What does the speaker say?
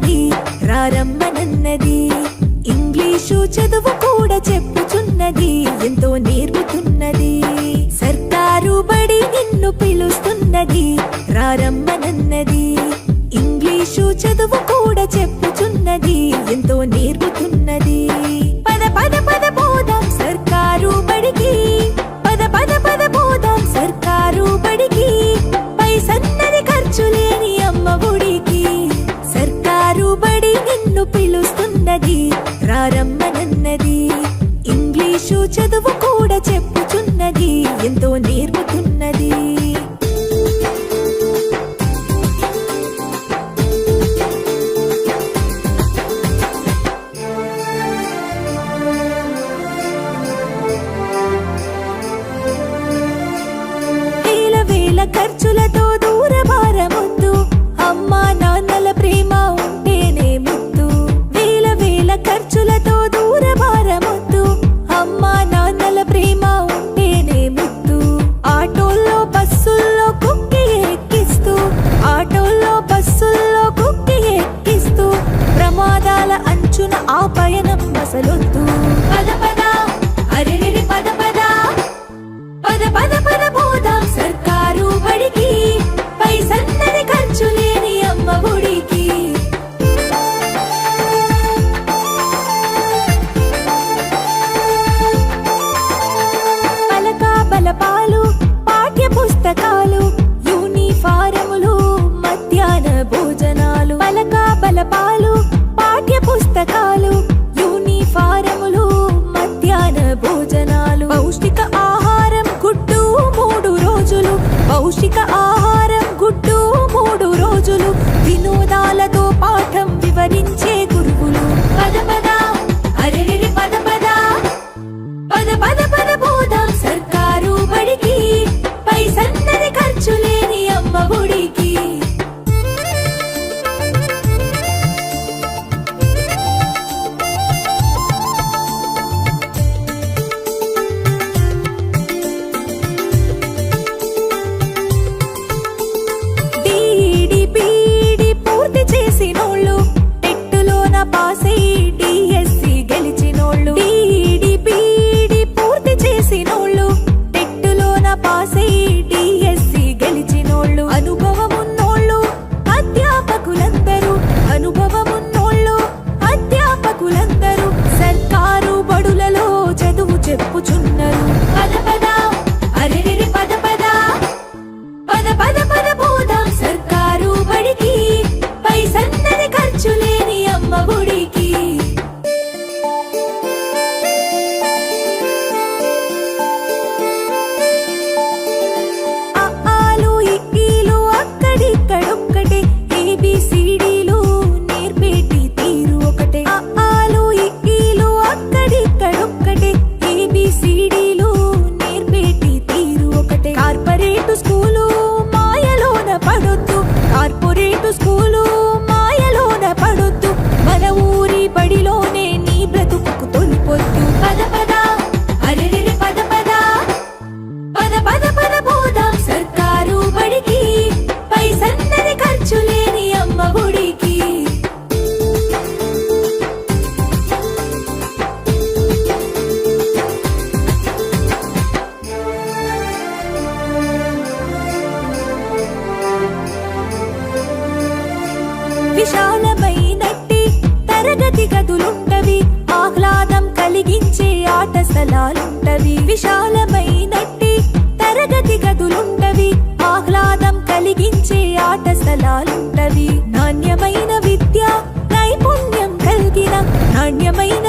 చెప్పుచున్నది రారమ్మనన్నది. ఇంగ్లీషు చదువు కూడా చెప్పుచున్నది ఎంతో నేర్పుతున్నది. సర్కారు బడి నిన్ను పిలుస్తున్నది రారమ్మనన్నది. ఇంగ్లీషు చదువు కూడా చెప్పుచున్నది ఎంతో నేర్పుతున్నది. పద పద పద పోదాం సర్కారు బడికి, పద పద పద పోదాం సర్కారు బడికి. పైసన్నది ఖర్చు లేని అమ్మ ఒడికి. సర్కారు బడి నిన్ను పిలుస్తున్నది రారమ్మనన్నది. ఇంగ్లీషు చదువు కూడా చెప్పుచున్నది ఎంతో నేర్పుతున్నది. ఖర్చులతో దూరభారమొద్దు, అమ్మా నాన్నల ప్రేమ ఉంటేనే ముద్దు. వేల వేల ఖర్చులతో దూరభారమొద్దు, అమ్మా నాన్నల ప్రేమ ఉంటేనే ముద్దు. ఆటోల్లో బస్సుల్లో కుక్కి ఎక్కిస్తూ, ఆటోల్లో బస్సుల్లో కుక్కి ఎక్కిస్తూ ప్రమాదాల అంచున ఆ పయనం మసలొద్దు. పద పద అరెరెరి పద పద, పద పద పద పోదాం సర్కారు బడికి. పైసన్నది ఖర్చు లేని అమ్మ ఒడికి. పలక బలపాలు పాఠ్య పుస్తకాలు యూనిఫారములు మధ్యాహ్న భోజనాలు. పలక బలపాలు పాఠ్య పుస్తకాలు యూనిఫారములు మధ్యాహ్న భోజనాలు. పౌష్టిక ఆహారం గుడ్డు 3 రోజులు, పౌష్టిక ఆహారం గుడ్డు 3 రోజులు. వినోదాలతో పాఠం వివరించే గురువులు. పద పద అరెరెరి పద పద, పద పద పద పోదాం సర్కారు బడికి. పైసన్నది ఖర్చు లేని అమ్మ ఒడికి. పాసై డిఎస్సి గెలిచినోళ్ళు, డిడిపిడి పూర్తి చేసినోళ్ళు, టెట్టులోన పాసై డిఎస్సి గెలిచినోళ్ళు. అనుభవమున్నోళ్ళు అధ్యాపకులందరూ, అనుభవమున్నోళ్ళు అధ్యాపకులందరూ సర్కారు బడులలో చదువు చెప్పుచున్నారు. పద పద అరెరెరి పద పద, పద పద పద పోదాం సర్కారు బడికి. పైసన్నది ఖర్చు లేని అమ్మ ఒడికి. ఆలు ఇక్కీలు అక్కడిక్కడొక్కటే, ఏబిసిడీలు నేర్పేటి తీరు ఒకటే. ఆలు ఇక్కీలు అక్కడిక్కడొక్కటే, ఏబిసిడీలు నేర్పేటి తీరు ఒకటే. కార్పొరేటు స్కూలు మాయలోన పడొద్దు, కార్పొరేటు స్కూలు మాయలోన పడొద్దు. మన ఊరి బడిలోనే నీ బ్రతుకు తొలిపొద్దు. పద పద అరెరెరి పద పద, పద పద పద పోదాం సర్కారు బడికి. పైసన్నది ఖర్చు లేని అమ్మ ఒడికి. విశాలమైనట్టి తరగతి గదులుంటవి, ఆహ్లాదం కలిగించే ఆట స్థలాలుంటవి. విశాలమైనట్టి తరగతి గదులుంటవి, ఆహ్లాదం కలిగించే ఆట స్థలాలుంటవి. నాణ్యమైన విద్య నైపుణ్యం కలిగిన, నాణ్యమైన